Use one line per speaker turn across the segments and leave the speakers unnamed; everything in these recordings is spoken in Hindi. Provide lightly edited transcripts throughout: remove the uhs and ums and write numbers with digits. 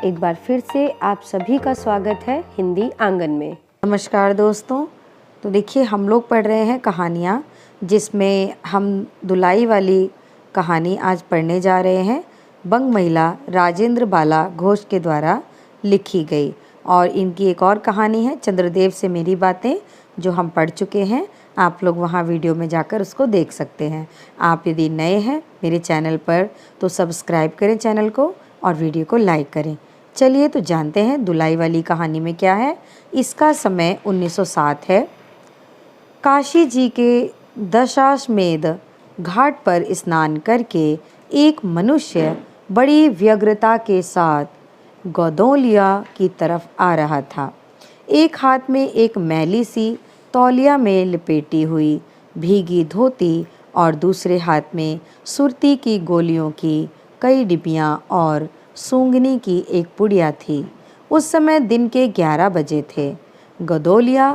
एक बार फिर से आप सभी का स्वागत है हिंदी आंगन में।
नमस्कार दोस्तों। तो देखिए, हम लोग पढ़ रहे हैं कहानियाँ, जिसमें हम दुलाई वाली कहानी आज पढ़ने जा रहे हैं। बंग महिला राजेंद्र बाला घोष के द्वारा लिखी गई। और इनकी एक और कहानी है चंद्रदेव से मेरी बातें, जो हम पढ़ चुके हैं। आप लोग वहाँ वीडियो में जाकर उसको देख सकते हैं। आप यदि नए हैं मेरे चैनल पर तो सब्सक्राइब करें चैनल को और वीडियो को लाइक करें। चलिए तो जानते हैं दुलाई वाली कहानी में क्या है। इसका समय 1907 है। काशी जी के दशाश्वमेध घाट पर स्नान करके एक मनुष्य बड़ी व्यग्रता के साथ गदौलिया की तरफ आ रहा था। एक हाथ में एक मैली सी तौलिया में लपेटी हुई भीगी धोती और दूसरे हाथ में सुरती की गोलियों की कई डिबियाँ और सूंघनी की एक पुड़िया थी। उस समय दिन के 11 बजे थे। गदौलिया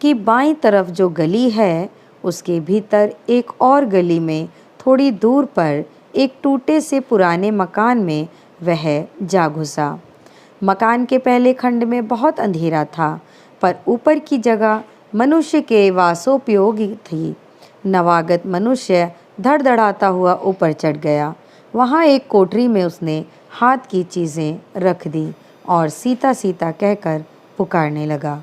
की बाईं तरफ जो गली है, उसके भीतर एक और गली में थोड़ी दूर पर एक टूटे से पुराने मकान में वह जा घुसा। मकान के पहले खंड में बहुत अंधेरा था, पर ऊपर की जगह मनुष्य के वासोपयोगी थी। नवागत मनुष्य धड़धड़ाता हुआ ऊपर चढ़ गया। वहाँ एक कोठरी में उसने हाथ की चीज़ें रख दी और सीता सीता कहकर पुकारने लगा।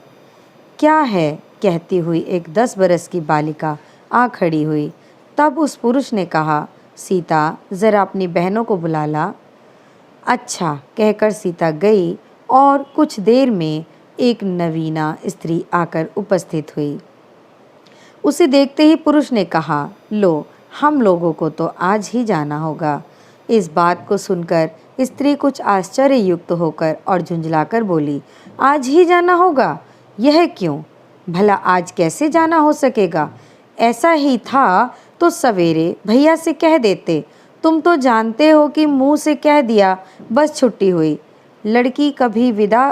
क्या है, कहती हुई एक 10 बरस की बालिका आ खड़ी हुई। तब उस पुरुष ने कहा, सीता, ज़रा अपनी बहनों को बुला ला। अच्छा, कहकर सीता गई और कुछ देर में एक नवीना स्त्री आकर उपस्थित हुई। उसे देखते ही पुरुष ने कहा, लो, हम लोगों को तो आज ही जाना होगा। इस बात को सुनकर स्त्री कुछ आश्चर्ययुक्त होकर और झुंझलाकर बोली, आज ही जाना होगा? यह क्यों? भला आज कैसे जाना हो सकेगा? ऐसा ही था तो सवेरे भैया से कह देते। तुम तो जानते हो कि मुंह से कह दिया बस छुट्टी हुई। लड़की कभी विदा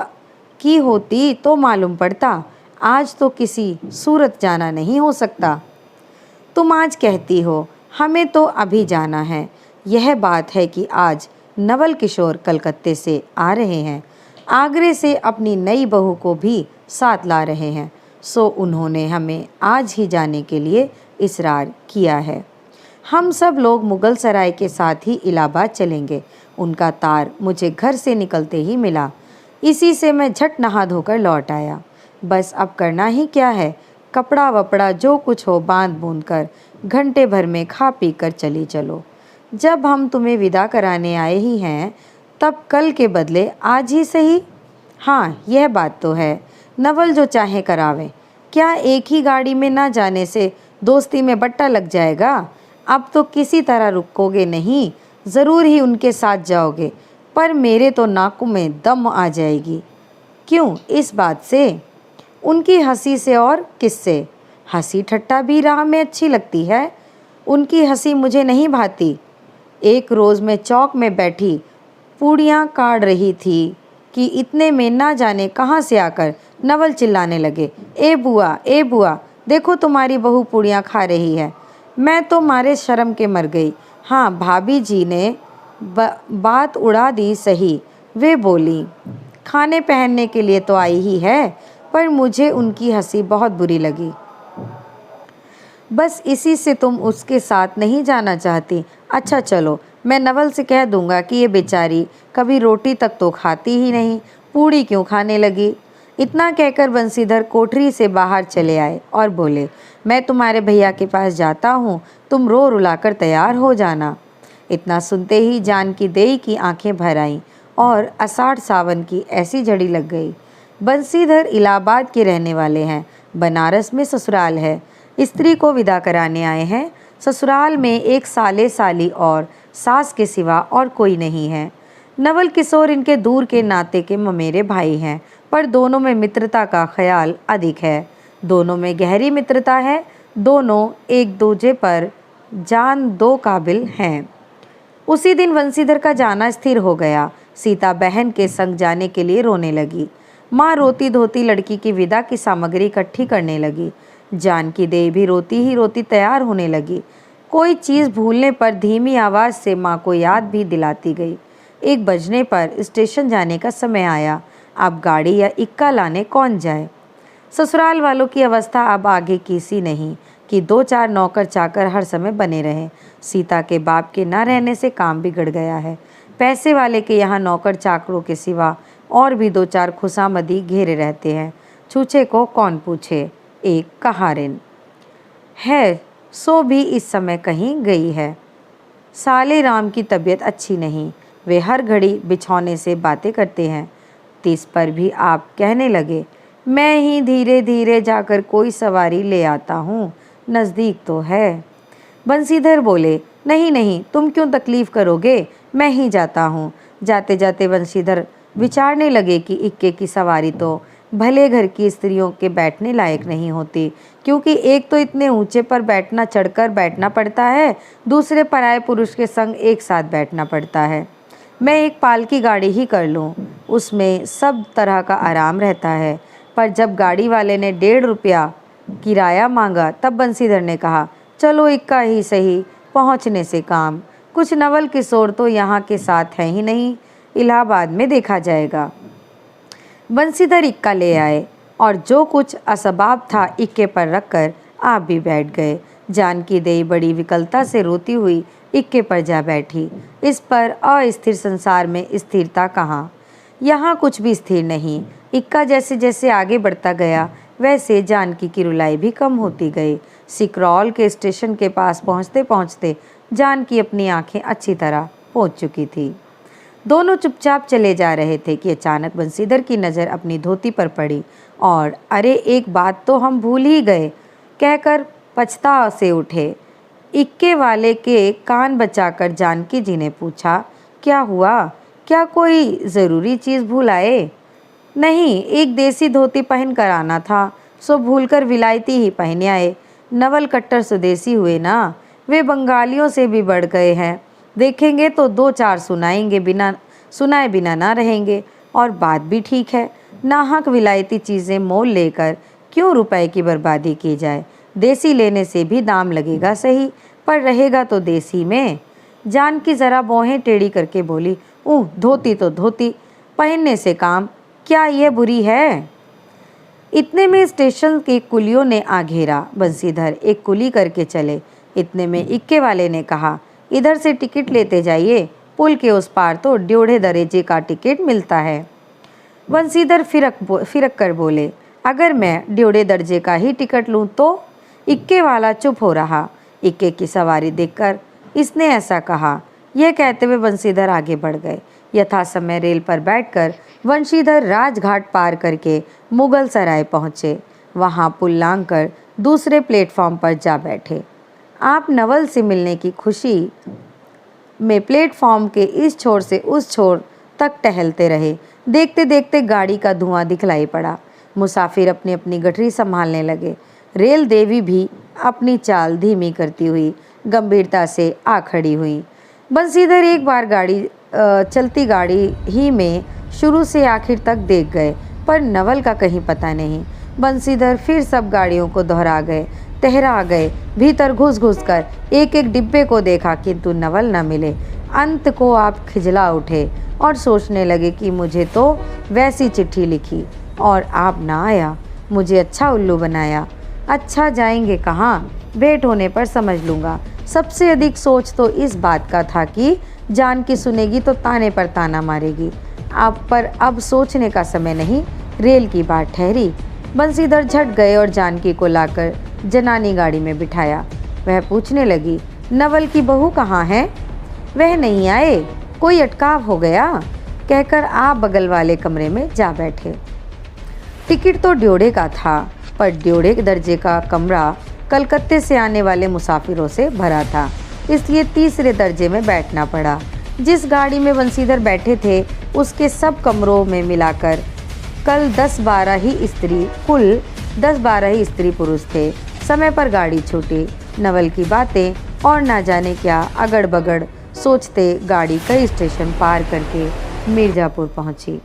की होती तो मालूम पड़ता। आज तो किसी सूरत जाना नहीं हो सकता। तुम आज कहती हो, हमें तो अभी जाना है। यह बात है कि आज नवल किशोर कलकत्ते से आ रहे हैं। आगरे से अपनी नई बहू को भी साथ ला रहे हैं, सो उन्होंने हमें आज ही जाने के लिए इसरार किया है। हम सब लोग मुगल सराय के साथ ही इलाहाबाद चलेंगे। उनका तार मुझे घर से निकलते ही मिला। इसी से मैं झट नहा धोकर लौट आया। बस अब करना ही क्या है, कपड़ा वपड़ा जो कुछ हो बांध बूंद कर घंटे भर में खा पी कर चली चलो। जब हम तुम्हें विदा कराने आए ही हैं, तब कल के बदले आज ही सही। हाँ, यह बात तो है, नवल जो चाहे करावे। क्या एक ही गाड़ी में ना जाने से दोस्ती में बट्टा लग जाएगा? अब तो किसी तरह रुकोगे नहीं, ज़रूर ही उनके साथ जाओगे। पर मेरे तो नाकों में दम आ जाएगी। क्यों? इस बात से, उनकी हंसी से और किससे? हंसी ठट्टा भी राह में अच्छी लगती है, उनकी हंसी मुझे नहीं भाती। एक रोज़ मैं चौक में बैठी पूड़ियाँ काट रही थी कि इतने में ना जाने कहाँ से आकर नवल चिल्लाने लगे, ए बुआ, ए बुआ, देखो तुम्हारी बहू पूड़ियाँ खा रही है। मैं तो मारे शर्म के मर गई। हाँ, भाभी जी ने बात उड़ा दी सही। वे बोली, खाने पहनने के लिए तो आई ही है, पर मुझे उनकी हंसी बहुत बुरी लगी। बस इसी से तुम उसके साथ नहीं जाना चाहती? अच्छा चलो, मैं नवल से कह दूंगा कि ये बेचारी कभी रोटी तक तो खाती ही नहीं, पूड़ी क्यों खाने लगी। इतना कहकर बंसीधर कोठरी से बाहर चले आए और बोले, मैं तुम्हारे भैया के पास जाता हूँ, तुम रो रुलाकर तैयार हो जाना। इतना सुनते ही जानकी देई की आंखें भर आईं और आषाढ़ सावन की ऐसी झड़ी लग गई। बंसीधर इलाहाबाद के रहने वाले हैं, बनारस में ससुराल है। स्त्री को विदा कराने आए हैं। ससुराल में एक साले साली और सास के सिवा और कोई नहीं है। नवल किशोर इनके दूर के नाते के ममेरे भाई हैं, पर दोनों में मित्रता का ख्याल अधिक है। दोनों में गहरी मित्रता है। दोनों एक दूजे पर जान दो काबिल हैं। उसी दिन बंसीधर का जाना स्थिर हो गया। सीता बहन के संग जाने के लिए रोने लगी। माँ रोती धोती लड़की की विदा की सामग्री इकट्ठी करने लगी। जानकी देवी भी रोती ही रोती तैयार होने लगी। कोई चीज़ भूलने पर धीमी आवाज़ से माँ को याद भी दिलाती गई। 1 बजने पर स्टेशन जाने का समय आया। अब गाड़ी या इक्का लाने कौन जाए। ससुराल वालों की अवस्था अब आगे की सी नहीं कि 2-4 नौकर चाकर हर समय बने रहें। सीता के बाप के न रहने से काम बिगड़ गया है। पैसे वाले के यहाँ नौकर चाकरों के सिवा और भी 2-4 खुशामदी घेरे रहते हैं। छूछे को कौन पूछे। एक कहारिन है सो भी इस समय कहीं गई है। साले राम की तबीयत अच्छी नहीं, वे हर घड़ी बिछौने से बातें करते हैं। 30 पर भी आप कहने लगे, मैं ही धीरे धीरे जाकर कोई सवारी ले आता हूँ, नज़दीक तो है। बंसीधर बोले, नहीं नहीं, तुम क्यों तकलीफ़ करोगे, मैं ही जाता हूँ। जाते जाते बंसीधर विचारने लगे कि इक्के की सवारी तो भले घर की स्त्रियों के बैठने लायक नहीं होती, क्योंकि एक तो इतने ऊंचे पर बैठना चढ़कर बैठना पड़ता है, दूसरे पराये पुरुष के संग एक साथ बैठना पड़ता है। मैं एक पालकी गाड़ी ही कर लूँ, उसमें सब तरह का आराम रहता है। पर जब गाड़ी वाले ने 1.5 रुपया किराया मांगा तब बंसीधर ने कहा, चलो इक्का ही सही, पहुँचने से काम। कुछ नवल किशोर तो यहाँ के साथ हैं ही नहीं, इलाहाबाद में देखा जाएगा। बंसीधर इक्का ले आए और जो कुछ असबाब था इक्के पर रखकर आप भी बैठ गए। जानकी देई बड़ी विकलता से रोती हुई इक्के पर जा बैठी। इस पर अस्थिर संसार में स्थिरता कहाँ, यहाँ कुछ भी स्थिर नहीं। इक्का जैसे जैसे आगे बढ़ता गया वैसे जानकी की रुलाई भी कम होती गई। सिकरौल के स्टेशन के पास पहुँचते पहुँचते जानकी अपनी आंखें अच्छी तरह पोंछ चुकी थी। दोनों चुपचाप चले जा रहे थे कि अचानक बंसीधर की नज़र अपनी धोती पर पड़ी और अरे एक बात तो हम भूल ही गए कहकर पछतावा से उठे। इक्के वाले के कान बचाकर जानकी जी ने पूछा, क्या हुआ, क्या कोई ज़रूरी चीज़ भूल आए। नहीं, एक देसी धोती पहन कर आना था, सो भूलकर विलायती ही पहने आए। नवल कट्टर स्वदेशी हुए ना, वे बंगालियों से भी बढ़ गए हैं। देखेंगे तो 2-4 सुनाएंगे, बिना सुनाए बिना ना रहेंगे। और बात भी ठीक है, नाहक विलायती चीज़ें मोल लेकर क्यों रुपए की बर्बादी की जाए। देसी लेने से भी दाम लगेगा सही, पर रहेगा तो देसी में। जानकी ज़रा भौहें टेढ़ी करके बोली, धोती तो धोती, पहनने से काम, क्या ये बुरी है। इतने में स्टेशन के कुलियों ने आ घेरा। बंसीधर एक कुली करके चले। इतने में इक्के वाले ने कहा, इधर से टिकट लेते जाइए, पुल के उस पार तो 1.5 दर्जे का टिकट मिलता है। बंसीधर फिरक कर बोले, अगर मैं 1.5 दर्जे का ही टिकट लूँ तो। इक्के वाला चुप हो रहा। इक्के की सवारी देखकर इसने ऐसा कहा। यह कहते हुए बंसीधर आगे बढ़ गए। यथा समय रेल पर बैठकर बंशीधर राजघाट पार करके मुगल सराय पहुँचे। वहाँ पुल लांघ कर दूसरे प्लेटफॉर्म पर जा बैठे। आप नवल से मिलने की खुशी में प्लेटफॉर्म के इस छोर से उस छोर तक टहलते रहे। देखते देखते गाड़ी का धुआं दिखलाई पड़ा। मुसाफिर अपनी अपनी गठरी संभालने लगे। रेल देवी भी अपनी चाल धीमी करती हुई गंभीरता से आ खड़ी हुई। बंसीधर एक बार चलती गाड़ी ही में शुरू से आखिर तक देख गए, पर नवल का कहीं पता नहीं। बंसीधर फिर सब गाड़ियों को दोहरा गए, टहरा गए, भीतर घुस कर एक एक डिब्बे को देखा, किंतु नवल न मिले। अंत को आप खिजला उठे और सोचने लगे कि मुझे तो वैसी चिट्ठी लिखी और आप ना आया, मुझे अच्छा उल्लू बनाया। अच्छा, जाएंगे कहाँ, भेंट होने पर समझ लूँगा। सबसे अधिक सोच तो इस बात का था कि जानकी सुनेगी तो ताने पर ताना मारेगी। अब सोचने का समय नहीं, रेल की बात ठहरी। बंसीधर झट गए और जानकी को लाकर जनानी गाड़ी में बिठाया। वह पूछने लगी, नवल की बहू कहाँ है। वह नहीं आए, कोई अटकाव हो गया, कहकर आप बगल वाले कमरे में जा बैठे। टिकट तो 1.5 का था, पर 1.5 दर्जे का कमरा कलकत्ते से आने वाले मुसाफिरों से भरा था, इसलिए 3रे दर्जे में बैठना पड़ा। जिस गाड़ी में बंसीधर बैठे थे उसके सब कमरों में मिलाकर कुल 10-12 ही स्त्री पुरुष थे। समय पर गाड़ी छूटी। नवल की बातें और ना जाने क्या अगड़ बगड़ सोचते गाड़ी कई स्टेशन पार करके मिर्ज़ापुर पहुंची।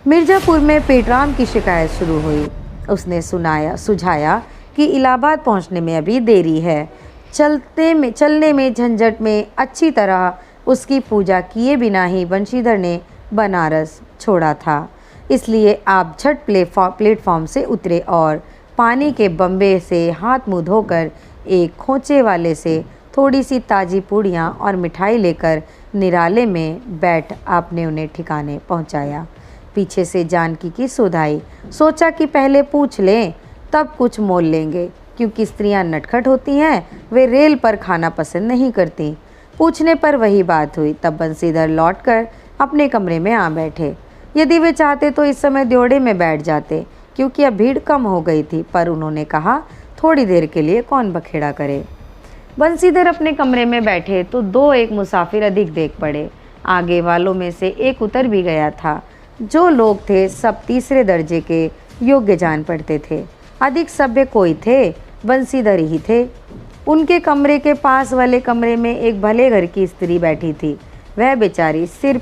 मिर्ज़ापुर में पेटराम की शिकायत शुरू हुई। उसने सुझाया कि इलाहाबाद पहुंचने में अभी देरी है। चलने में झंझट में अच्छी तरह उसकी पूजा किए बिना ही बंशीधर ने बनारस छोड़ा था। इसलिए आप झट प्लेटफॉर्म से उतरे और पानी के बम्बे से हाथ मुँह धोकर एक खोचे वाले से थोड़ी सी ताज़ी पूड़ियाँ और मिठाई लेकर निराले में बैठ आपने उन्हें ठिकाने पहुँचाया। पीछे से जानकी की सुध आई। सोचा कि पहले पूछ लें तब कुछ मोल लेंगे, क्योंकि स्त्रियां नटखट होती हैं, वे रेल पर खाना पसंद नहीं करती। पूछने पर वही बात हुई। तब बंसीधर लौटकर अपने कमरे में आ बैठे। यदि वे चाहते तो इस समय ड्योढ़े में बैठ जाते, क्योंकि अब भीड़ कम हो गई थी, पर उन्होंने कहा थोड़ी देर के लिए कौन बखेड़ा करे। बंसीधर अपने कमरे में बैठे तो दो एक मुसाफिर अधिक देख पड़े। आगे वालों में से एक उतर भी गया था। जो लोग थे सब तीसरे दर्जे के योग्य जान पड़ते थे। अधिक सभ्य कोई थे, बंसीधर ही थे। उनके कमरे के पास वाले कमरे में एक भले घर की स्त्री बैठी थी। वह बेचारी सिर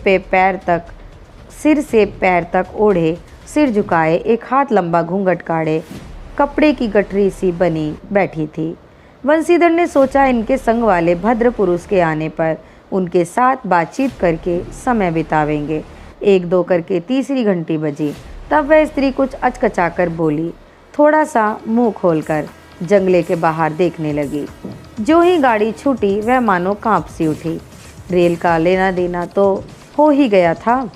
से पैर तक ओढ़े, सिर झुकाए, एक हाथ लंबा घूंघट काढ़े, कपड़े की गठरी सी बनी बैठी थी। बंसीधर ने सोचा इनके संग वाले भद्र पुरुष के आने पर उनके साथ बातचीत करके समय बितावेंगे। एक दो करके तीसरी घंटी बजी। तब वह स्त्री कुछ अचकचाकर बोली, थोड़ा सा मुंह खोलकर जंगले के बाहर देखने लगी। जो ही गाड़ी छूटी वह मानो कांप सी उठी। रेल का लेना देना तो हो ही गया था,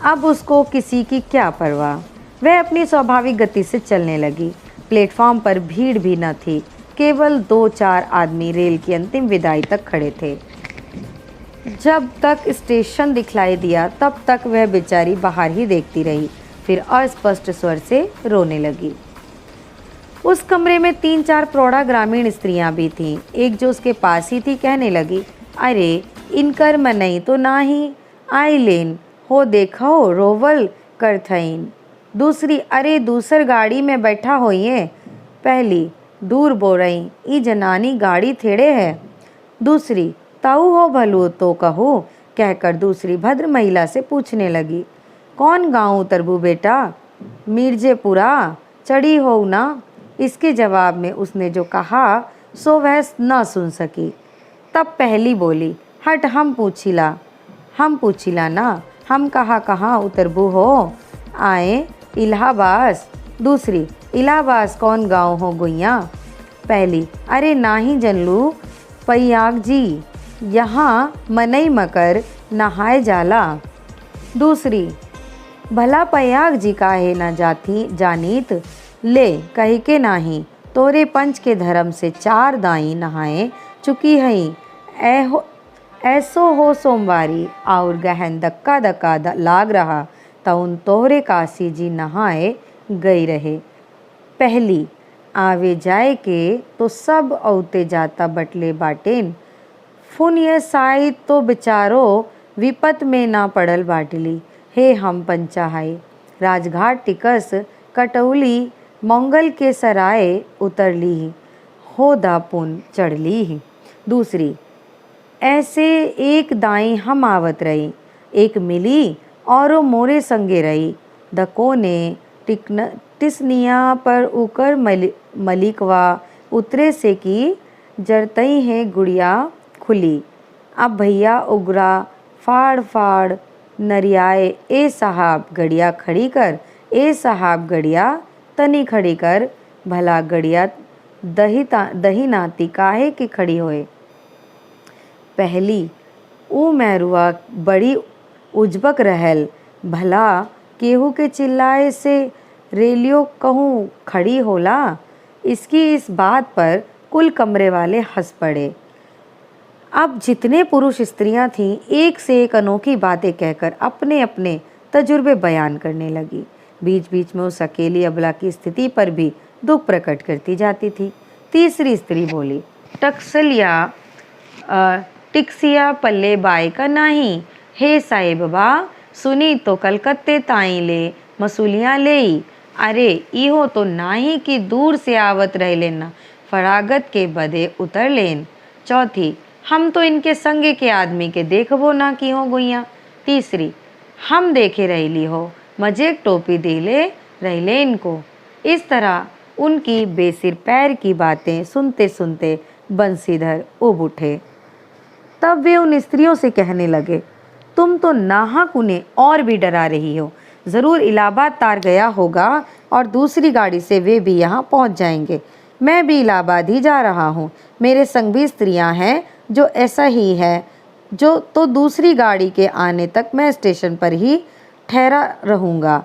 अब उसको किसी की क्या परवाह। वह अपनी स्वाभाविक गति से चलने लगी। प्लेटफॉर्म पर भीड़ भी न थी, केवल 2-4 आदमी रेल की अंतिम विदाई तक खड़े थे। जब तक स्टेशन दिखलाई दिया तब तक वह बेचारी बाहर ही देखती रही, फिर अस्पष्ट स्वर से रोने लगी। उस कमरे में 3-4 प्रौढ़ा ग्रामीण स्त्रियां भी थीं। एक जो उसके पास ही थी कहने लगी, अरे इनकर मनई तो ना ही आइलेन हो, देखो रोवल करथईन। दूसरी, अरे दूसर गाड़ी में बैठा होइए। पहली, दूर बोरई ई जनानी गाड़ी थेड़े है। दूसरी, ताऊ हो भलू तो कहो, कहकर दूसरी भद्र महिला से पूछने लगी, कौन गाँव उतरबू बेटा? मिर्जेपुरा चढ़ी हो ना? इसके जवाब में उसने जो कहा सो वह न सुन सकी। तब पहली बोली, हट हम पूछिला ना, हम कहाँ उतरबू हो? आए इलाहाबाद। दूसरी, इलाहाबाद कौन गाँव हो गुइया? पहली, अरे ना ही जनलू पैयाग जी, यहाँ मनई मकर नहाए जाला। दूसरी, भला पैयाग जी काहे न जानीत, ले कही के नाही, तोरे पंच के धर्म से 4 दाई नहाए चुकी हई। ऐसो हो सोमवारी और गहन धक्का लाग रहा, तउन तोहरे काशी जी नहाए गई रहे। पहली, आवे जाए के तो सब औते जाता बटले बाटेन, फुन ये साई तो बेचारो विपत में ना पड़ल बाटली। हे हम पंचाहाई, राजघाट टिकस कटौली मंगल के सराय उतरली, हो दापुन चढ़ली। दूसरी, ऐसे एक दाई हम आवत रही, एक मिली और मोरे संगे रही। दको ने टिसनिया पर उकर मलिकवा उतरे से की जरतई है गुड़िया खुली। अब भैया उगरा फाड़ नरियाए, ए साहब गड़िया खड़ी कर, ए साहब गड़िया तनी खड़ी कर, भला गड़िया दही नाती काहे की खड़ी होए। पहली, ऊ मैरुआ बड़ी उजबक रहल, भला केहू के चिल्लाए से रेलियो कहूँ खड़ी होला। इसकी इस बात पर कुल कमरे वाले हंस पड़े। अब जितने पुरुष स्त्रियां थीं एक से एक अनोखी बातें कहकर अपने अपने तजुर्बे बयान करने लगी। बीच बीच में उस अकेली अबला की स्थिति पर भी दुख प्रकट करती जाती थी। तीसरी स्त्री बोली, टिक्सिया पल्ले बाई का नहीं, हे साहेब बा सुनी तो कलकत्ते ताई ले मसूलियाँ लेई। अरे इहो तो नाही कि दूर से आवत रह लेना, फरागत के बदे उतर लेन। चौथी, हम तो इनके संगे के आदमी के देखबो ना की हो गुइया। तीसरी, हम देखे रहली हो, मजेक टोपी दिले रहले इनको। इस तरह उनकी बेसिर पैर की बातें सुनते सुनते बंसीधर उब उठे। तब वे उन स्त्रियों से कहने लगे, तुम तो नाहक उन्हें और भी डरा रही हो। ज़रूर इलाहाबाद तार गया होगा और दूसरी गाड़ी से वे भी यहाँ पहुँच जाएंगे। मैं भी इलाहाबाद ही जा रहा हूँ। मेरे संग भी स्त्रियाँ हैं जो ऐसा ही है, जो तो दूसरी गाड़ी के आने तक मैं स्टेशन पर ही ठहरा रहूँगा।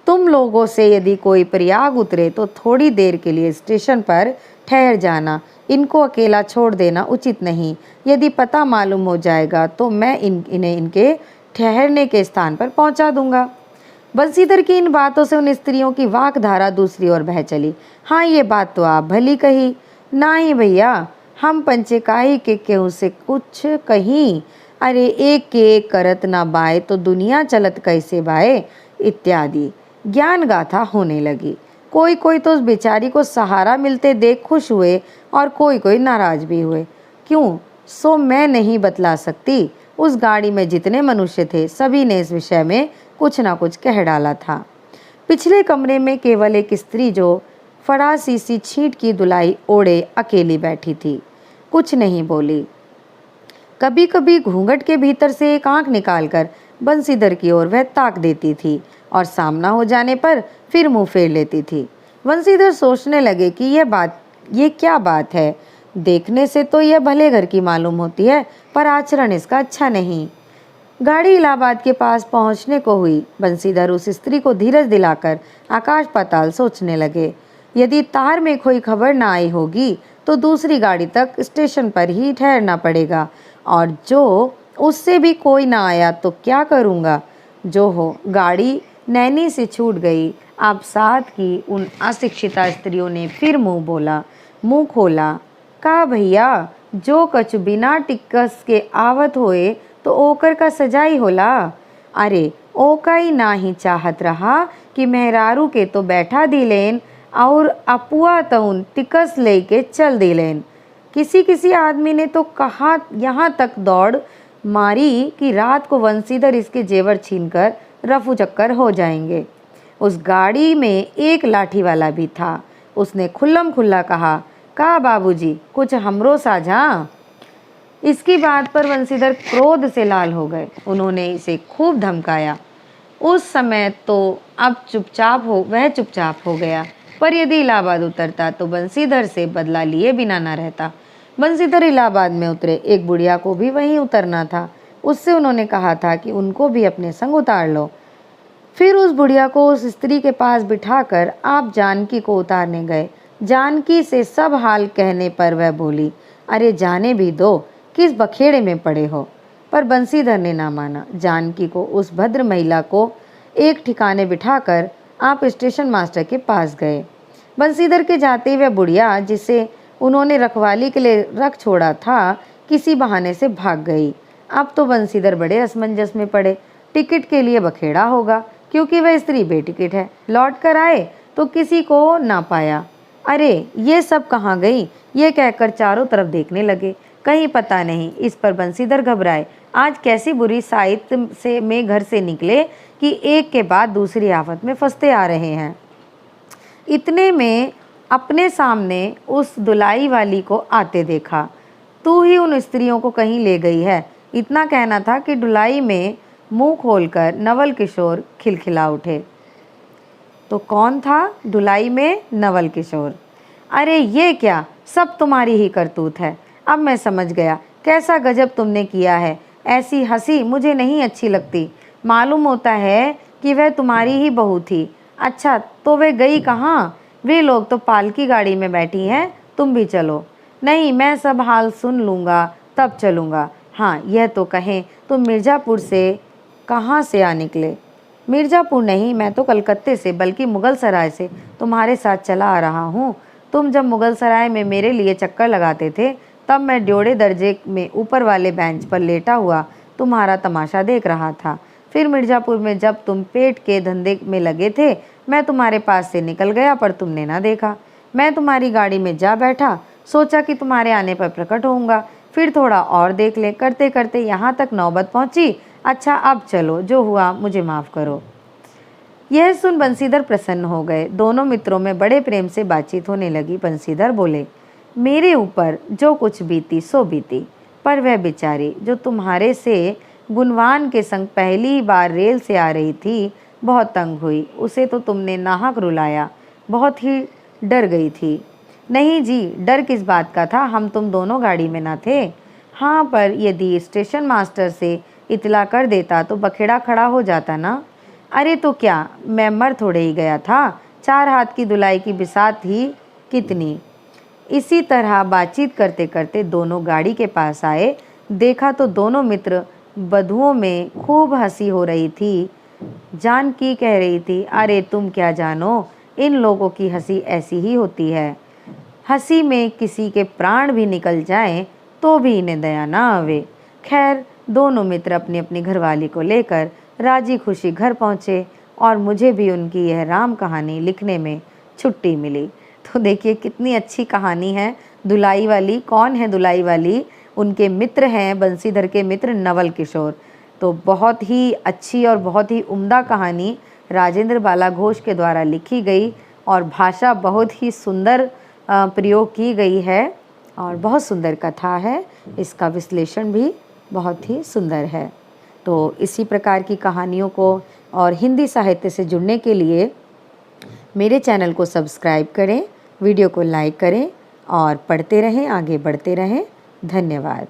तुम लोगों से यदि कोई प्रयाग उतरे तो थोड़ी देर के लिए स्टेशन पर ठहर जाना। इनको अकेला छोड़ देना उचित नहीं। यदि पता मालूम हो जाएगा तो मैं इन्हें इनके ठहरने के स्थान पर पहुंचा दूंगा। बंसीधर की इन बातों से उन स्त्रियों की वाक धारा दूसरी ओर बह चली। हाँ, ये बात तो आप भली कही। ना ही भैया, हम पंचेकाई के केहू से कुछ कहीं। अरे एक के एक करत ना बाए तो दुनिया चलत कैसे बाए, इत्यादि ज्ञान गाथा होने लगी। कोई कोई तो उस बेचारी को सहारा मिलते देख खुश हुए और कोई कोई नाराज भी हुए। क्यों, सो मैं नहीं बतला सकती। उस गाड़ी में जितने मनुष्य थे सभी ने इस विषय में कुछ ना कुछ कह डाला था। पिछले कमरे में केवल एक स्त्री जो फरासी सी छींट की दुलाई ओढ़े अकेली बैठी थी, कुछ नहीं बोली। कभी कभी घूंघट के भीतर से एक आंख निकालकर बंसीधर की ओर वह ताक देती थी और सामना हो जाने पर फिर मुंह फेर लेती थी। बंसीधर सोचने लगे कि ये क्या बात है। देखने से तो यह भले घर की मालूम होती है, पर आचरण इसका अच्छा नहीं। गाड़ी इलाहाबाद के पास पहुंचने को हुई। बंसीधर उस स्त्री को धीरज दिलाकर आकाश पाताल सोचने लगे। यदि तार में कोई खबर ना आई होगी तो दूसरी गाड़ी तक स्टेशन पर ही ठहरना पड़ेगा, और जो उससे भी कोई ना आया तो क्या करूँगा। जो हो, गाड़ी नैनी से छूट गई। अब साथ की उन अशिक्षिता स्त्रियों ने फिर मुंह खोला। का भैया, जो कछु बिना टिकस के आवत होए तो ओकर का सजाई होला। अरे ओका ही ना ही चाहत रहा कि मेहरारू के तो बैठा दिलेन और अपुआ तउन टिकस लेके चल दिलेन। किसी आदमी ने तो कहा यहाँ तक दौड़ मारी कि रात को बंसीधर इसके जेवर छीनकर रफू चक्कर हो जाएंगे। उस गाड़ी में एक लाठी वाला भी था। उसने खुल्लम खुल्ला कहा, का बाबूजी, कुछ हमरो साझा। इसकी बात पर बंसीधर क्रोध से लाल हो गए। उन्होंने इसे खूब धमकाया। उस समय तो अब वह चुपचाप हो गया, पर यदि इलाहाबाद उतरता तो बंसीधर से बदला लिए बिना न रहता। बंसीधर इलाहाबाद में उतरे। एक बुढ़िया को भी वहीं उतरना था। उससे उन्होंने कहा था कि उनको भी अपने संग उतार लो। फिर उस बुढ़िया को उस स्त्री के पास बिठाकर आप जानकी को उतारने गए। जानकी से सब हाल कहने पर वह बोली, अरे जाने भी दो, किस बखेड़े में पड़े हो। पर बंसीधर ने ना माना। जानकी को उस भद्र महिला को एक ठिकाने बिठाकर आप स्टेशन मास्टर के पास गए। बंसीधर के जाते ही वह बुढ़िया, जिसे उन्होंने रखवाली के लिए रख छोड़ा था, किसी बहाने से भाग गई। अब तो बंसीधर बड़े असमंजस में पड़े। टिकट के लिए बखेड़ा होगा, क्योंकि वह स्त्री बेटिकट है। लौट कर आए तो किसी को ना पाया। अरे ये सब कहाँ गई, ये कहकर चारों तरफ देखने लगे, कहीं पता नहीं। इस पर बंसीधर घबराए। आज कैसी बुरी साहित्य से में घर से निकले कि एक के बाद दूसरी आफत में फंसते आ रहे हैं। इतने में अपने सामने उस दुलाई वाली को आते देखा। तू ही उन स्त्रियों को कहीं ले गई है, इतना कहना था कि दुलाई में मुंह खोलकर नवल किशोर खिलखिला उठे। तो कौन था दुलाई में? नवल किशोर। अरे ये क्या, सब तुम्हारी ही करतूत है। अब मैं समझ गया कैसा गजब तुमने किया है। ऐसी हंसी मुझे नहीं अच्छी लगती। मालूम होता है कि वह तुम्हारी ही बहू थी। अच्छा, तो वे गई कहाँ? वे लोग तो पालकी गाड़ी में बैठी हैं, तुम भी चलो। नहीं, मैं सब हाल सुन लूँगा तब चलूँगा। हाँ, यह तो कहें तुम मिर्ज़ापुर से कहाँ से आ निकले? मिर्ज़ापुर नहीं, मैं तो कलकत्ते से, बल्कि मुगल सराय से तुम्हारे साथ चला आ रहा हूँ। तुम जब मुगल सराय में मेरे लिए चक्कर लगाते थे, तब मैं ड्योढ़े दर्जे में ऊपर वाले बेंच पर लेटा हुआ तुम्हारा तमाशा देख रहा था। फिर मिर्ज़ापुर में जब तुम पेट के धंधे में लगे थे, मैं तुम्हारे पास से निकल गया, पर तुमने ना देखा। मैं तुम्हारी गाड़ी में जा बैठा, सोचा कि तुम्हारे आने पर प्रकट होऊंगा, फिर थोड़ा और देख ले। करते करते यहाँ तक नौबत पहुँची। अच्छा, अब चलो, जो हुआ मुझे माफ़ करो। यह सुन बंसीधर प्रसन्न हो गए। दोनों मित्रों में बड़े प्रेम से बातचीत होने लगी। बंसीधर बोले, मेरे ऊपर जो कुछ बीती सो बीती, पर वह बेचारी जो तुम्हारे से गुणवान के संग पहली बार रेल से आ रही थी बहुत तंग हुई। उसे तो तुमने नाहक रुलाया, बहुत ही डर गई थी। नहीं जी, डर किस बात का था, हम तुम दोनों गाड़ी में ना थे। हाँ, पर यदि स्टेशन मास्टर से इतला कर देता तो बखेड़ा खड़ा हो जाता ना। अरे तो क्या, मैं मर थोड़े ही गया था, 4 हाथ की धुलाई की बिसात ही कितनी। इसी तरह बातचीत करते करते दोनों गाड़ी के पास आए। देखा तो दोनों मित्र बधुओं में खूब हंसी हो रही थी। जानकी कह रही थी, अरे तुम क्या जानो, इन लोगों की हंसी ऐसी ही होती है। हंसी में किसी के प्राण भी निकल जाएं तो भी इन्हें दया ना आवे। खैर, दोनों मित्र अपनी अपनी घरवाली को लेकर राजी खुशी घर पहुँचे और मुझे भी उनकी यह राम कहानी लिखने में छुट्टी मिली। तो देखिए कितनी अच्छी कहानी है दुलाई वाली। कौन है दुलाई वाली? उनके मित्र हैं बंसीधर के मित्र नवल किशोर। तो बहुत ही अच्छी और बहुत ही उम्दा कहानी राजेंद्र बाला घोष के द्वारा लिखी गई और भाषा बहुत ही सुंदर प्रयोग की गई है और बहुत सुंदर कथा है। इसका विश्लेषण भी बहुत ही सुंदर है। तो इसी प्रकार की कहानियों को और हिंदी साहित्य से जुड़ने के लिए मेरे चैनल को सब्सक्राइब करें, वीडियो को लाइक करें और पढ़ते रहें, आगे बढ़ते रहें। धन्यवाद।